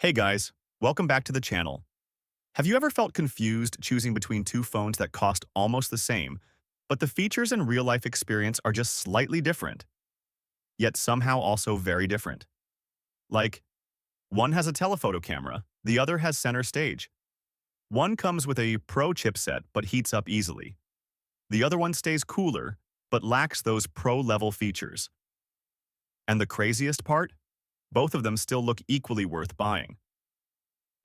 Hey guys, welcome back to the channel. Have you ever felt confused choosing between two phones that cost almost the same, but the features and real-life experience are just slightly different, yet somehow also very different? Like, one has a telephoto camera, the other has center stage. One comes with a Pro chipset but heats up easily. The other one stays cooler, but lacks those Pro-level features. And the craziest part? Both of them still look equally worth buying.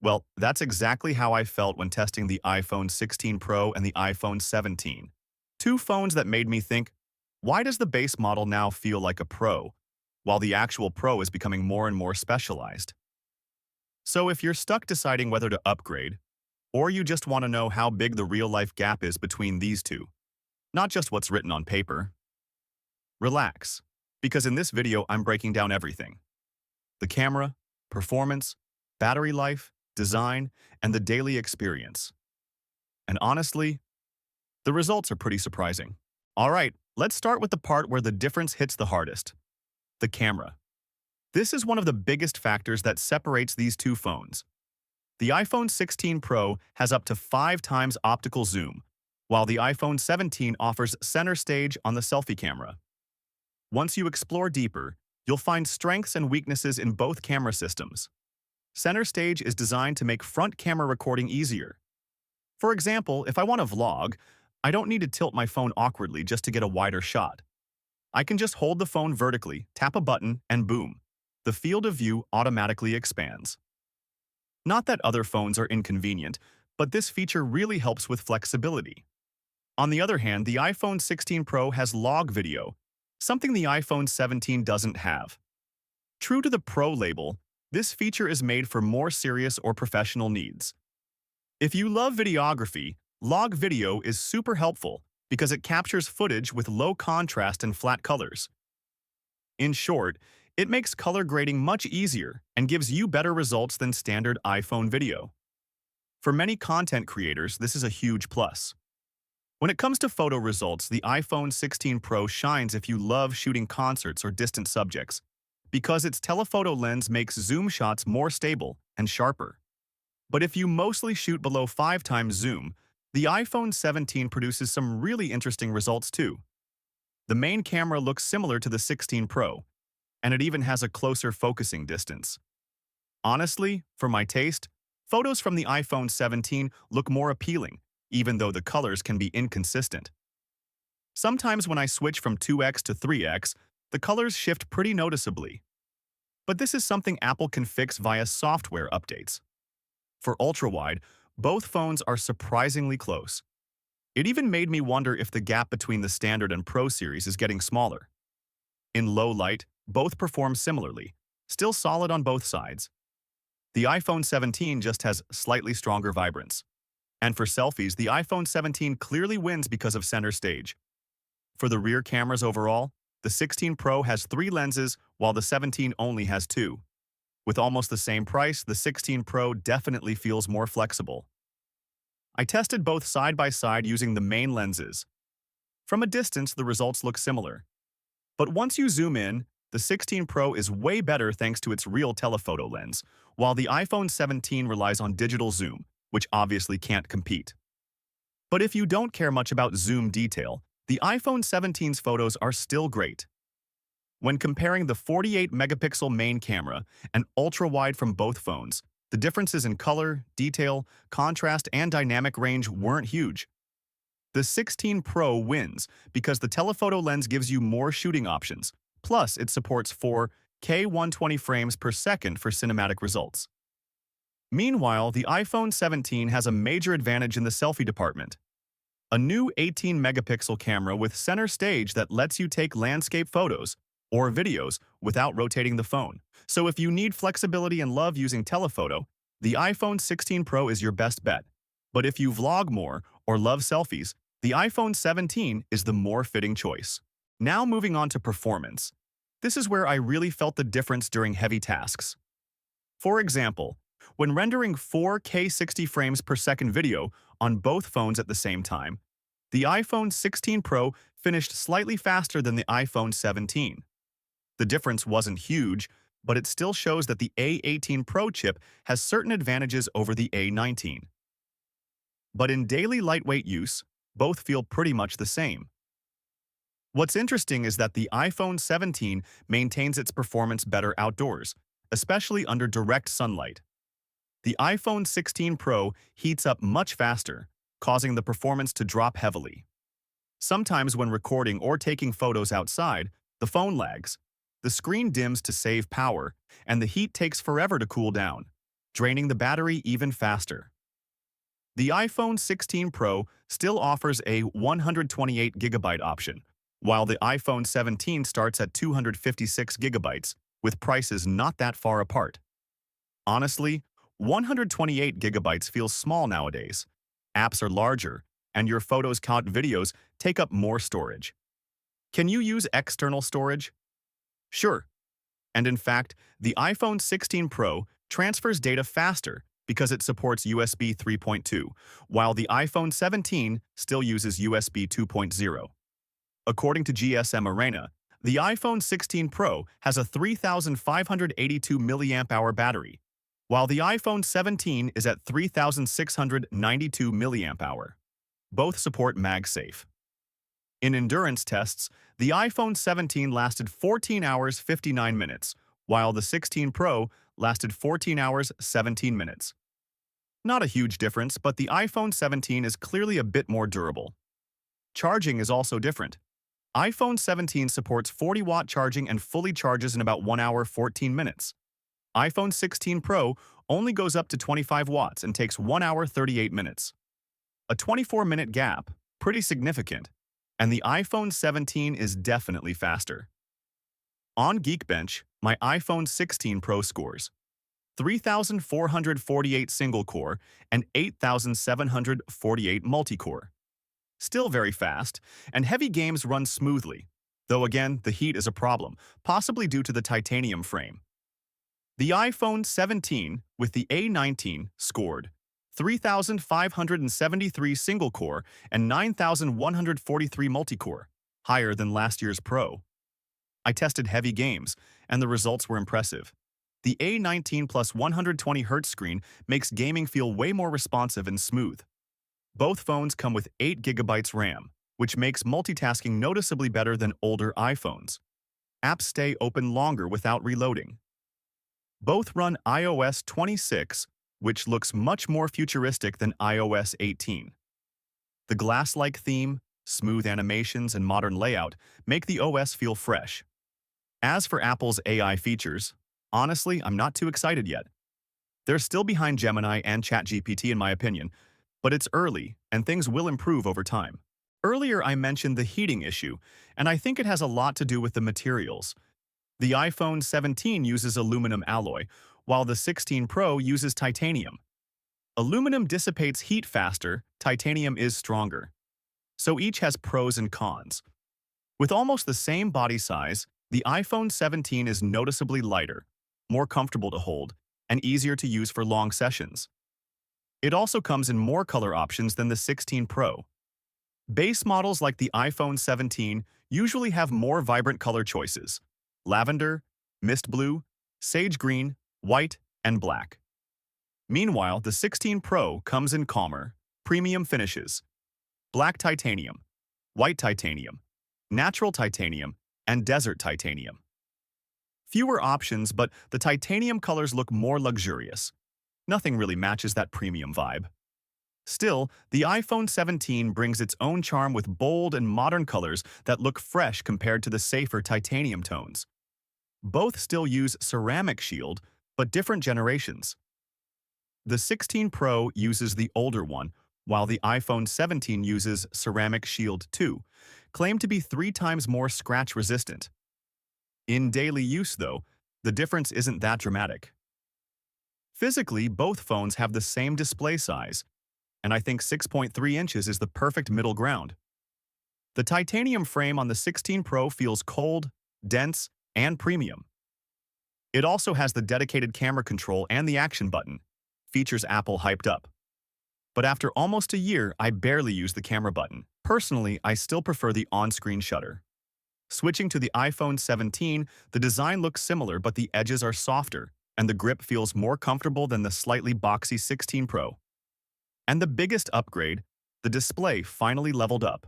Well, that's exactly how I felt when testing the iPhone 16 Pro and the iPhone 17. Two phones that made me think, why does the base model now feel like a Pro, while the actual Pro is becoming more and more specialized? So if you're stuck deciding whether to upgrade, or you just want to know how big the real-life gap is between these two, not just what's written on paper, relax, because in this video I'm breaking down everything. The camera, performance, battery life, design, and the daily experience. And honestly, the results are pretty surprising. All right, let's start with the part where the difference hits the hardest: the camera. This is one of the biggest factors that separates these two phones. The iPhone 16 Pro has up to 5 times optical zoom, while the iPhone 17 offers center stage on the selfie camera. Once you explore deeper, you'll find strengths and weaknesses in both camera systems. Center stage is designed to make front camera recording easier. For example, if I want to vlog, I don't need to tilt my phone awkwardly just to get a wider shot. I can just hold the phone vertically, tap a button, and boom, the field of view automatically expands. Not that other phones are inconvenient, but this feature really helps with flexibility. On the other hand, the iPhone 16 Pro has log video, something the iPhone 17 doesn't have. True to the Pro label, this feature is made for more serious or professional needs. If you love videography, log video is super helpful because it captures footage with low contrast and flat colors. In short, it makes color grading much easier and gives you better results than standard iPhone video. For many content creators, this is a huge plus. When it comes to photo results, the iPhone 16 Pro shines if you love shooting concerts or distant subjects, because its telephoto lens makes zoom shots more stable and sharper. But if you mostly shoot below 5 times zoom, the iPhone 17 produces some really interesting results too. The main camera looks similar to the 16 Pro, and it even has a closer focusing distance. Honestly, for my taste, photos from the iPhone 17 look more appealing, even though the colors can be inconsistent. Sometimes when I switch from 2x to 3x, the colors shift pretty noticeably. But this is something Apple can fix via software updates. For ultra-wide, both phones are surprisingly close. It even made me wonder if the gap between the Standard and Pro series is getting smaller. In low light, both perform similarly, still solid on both sides. The iPhone 17 just has slightly stronger vibrance. And for selfies, the iPhone 17 clearly wins because of center stage. For the rear cameras overall, the 16 Pro has 3 lenses while the 17 only has 2. With almost the same price, the 16 Pro definitely feels more flexible. I tested both side by side using the main lenses. From a distance, the results look similar. But once you zoom in, the 16 Pro is way better thanks to its real telephoto lens, while the iPhone 17 relies on digital zoom, which obviously can't compete. But if you don't care much about zoom detail, the iPhone 17's photos are still great. When comparing the 48-megapixel main camera and ultra-wide from both phones, the differences in color, detail, contrast, and dynamic range weren't huge. The 16 Pro wins because the telephoto lens gives you more shooting options, plus it supports 4K 120 frames per second for cinematic results. Meanwhile, the iPhone 17 has a major advantage in the selfie department. A new 18-megapixel camera with center stage that lets you take landscape photos or videos without rotating the phone. So if you need flexibility and love using telephoto, the iPhone 16 Pro is your best bet. But if you vlog more or love selfies, the iPhone 17 is the more fitting choice. Now moving on to performance. This is where I really felt the difference during heavy tasks. For example, when rendering 4K 60 frames per second video on both phones at the same time, the iPhone 16 Pro finished slightly faster than the iPhone 17. The difference wasn't huge, but it still shows that the A18 Pro chip has certain advantages over the A19. But in daily lightweight use, both feel pretty much the same. What's interesting is that the iPhone 17 maintains its performance better outdoors, especially under direct sunlight. The iPhone 16 Pro heats up much faster, causing the performance to drop heavily. Sometimes when recording or taking photos outside, the phone lags. The screen dims to save power, and the heat takes forever to cool down, draining the battery even faster. The iPhone 16 Pro still offers a 128GB option, while the iPhone 17 starts at 256GB, with prices not that far apart. Honestly, 128GB feels small nowadays. Apps are larger, and your photos count videos take up more storage. Can you use external storage? Sure. And in fact, the iPhone 16 Pro transfers data faster because it supports USB 3.2, while the iPhone 17 still uses USB 2.0. According to GSM Arena, the iPhone 16 Pro has a 3,582 mAh battery, while the iPhone 17 is at 3,692 mAh. Both support MagSafe. In endurance tests, the iPhone 17 lasted 14 hours 59 minutes, while the 16 Pro lasted 14 hours 17 minutes. Not a huge difference, but the iPhone 17 is clearly a bit more durable. Charging is also different. iPhone 17 supports 40-watt charging and fully charges in about 1 hour 14 minutes. iPhone 16 Pro only goes up to 25 watts and takes 1 hour 38 minutes. A 24-minute gap, pretty significant, and the iPhone 17 is definitely faster. On Geekbench, my iPhone 16 Pro scores 3,448 single-core and 8,748 multi-core. Still very fast, and heavy games run smoothly, though again, the heat is a problem, possibly due to the titanium frame. The iPhone 17 with the A19 scored 3,573 single-core and 9,143 multi-core, higher than last year's Pro. I tested heavy games, and the results were impressive. The A19 plus 120Hz screen makes gaming feel way more responsive and smooth. Both phones come with 8GB RAM, which makes multitasking noticeably better than older iPhones. Apps stay open longer without reloading. Both run iOS 26, which looks much more futuristic than iOS 18. The glass-like theme, smooth animations, and modern layout make the OS feel fresh. As for Apple's AI features, honestly, I'm not too excited yet. They're still behind Gemini and ChatGPT in my opinion, but it's early, and things will improve over time. Earlier I mentioned the heating issue, and I think it has a lot to do with the materials. The iPhone 17 uses aluminum alloy, while the 16 Pro uses titanium. Aluminum dissipates heat faster, titanium is stronger. So each has pros and cons. With almost the same body size, the iPhone 17 is noticeably lighter, more comfortable to hold, and easier to use for long sessions. It also comes in more color options than the 16 Pro. Base models like the iPhone 17 usually have more vibrant color choices: lavender, mist blue, sage green, white, and black. Meanwhile, the 16 Pro comes in calmer, premium finishes: black titanium, white titanium, natural titanium, and desert titanium. Fewer options, but the titanium colors look more luxurious. Nothing really matches that premium vibe. Still, the iPhone 17 brings its own charm with bold and modern colors that look fresh compared to the safer titanium tones. Both still use ceramic shield, but different generations. The 16 Pro uses the older one, while the iPhone 17 uses ceramic shield 2, claimed to be 3 times more scratch-resistant. In daily use, though, the difference isn't that dramatic. Physically, both phones have the same display size, and I think 6.3 inches is the perfect middle ground. The titanium frame on the 16 Pro feels cold, dense, and premium. It also has the dedicated camera control and the action button, features Apple hyped up. But after almost a year, I barely use the camera button. Personally, I still prefer the on-screen shutter. Switching to the iPhone 17, the design looks similar but the edges are softer, and the grip feels more comfortable than the slightly boxy 16 Pro. And the biggest upgrade, the display finally leveled up.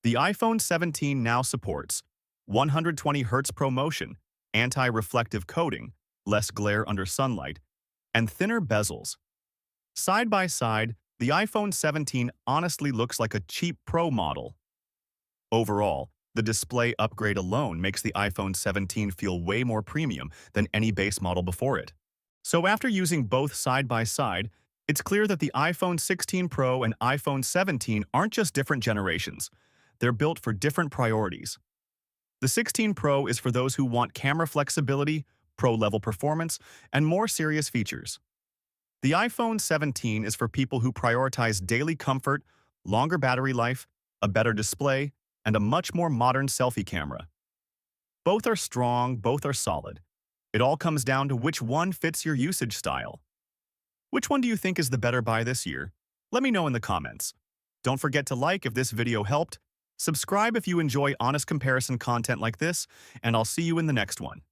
The iPhone 17 now supports 120Hz ProMotion, anti-reflective coating, less glare under sunlight, and thinner bezels. Side by side, the iPhone 17 honestly looks like a cheap Pro model. Overall, the display upgrade alone makes the iPhone 17 feel way more premium than any base model before it. So after using both side by side, it's clear that the iPhone 16 Pro and iPhone 17 aren't just different generations. They're built for different priorities. The 16 Pro is for those who want camera flexibility, pro-level performance, and more serious features. The iPhone 17 is for people who prioritize daily comfort, longer battery life, a better display, and a much more modern selfie camera. Both are strong, both are solid. It all comes down to which one fits your usage style. Which one do you think is the better buy this year? Let me know in the comments. Don't forget to like if this video helped, subscribe if you enjoy honest comparison content like this, and I'll see you in the next one.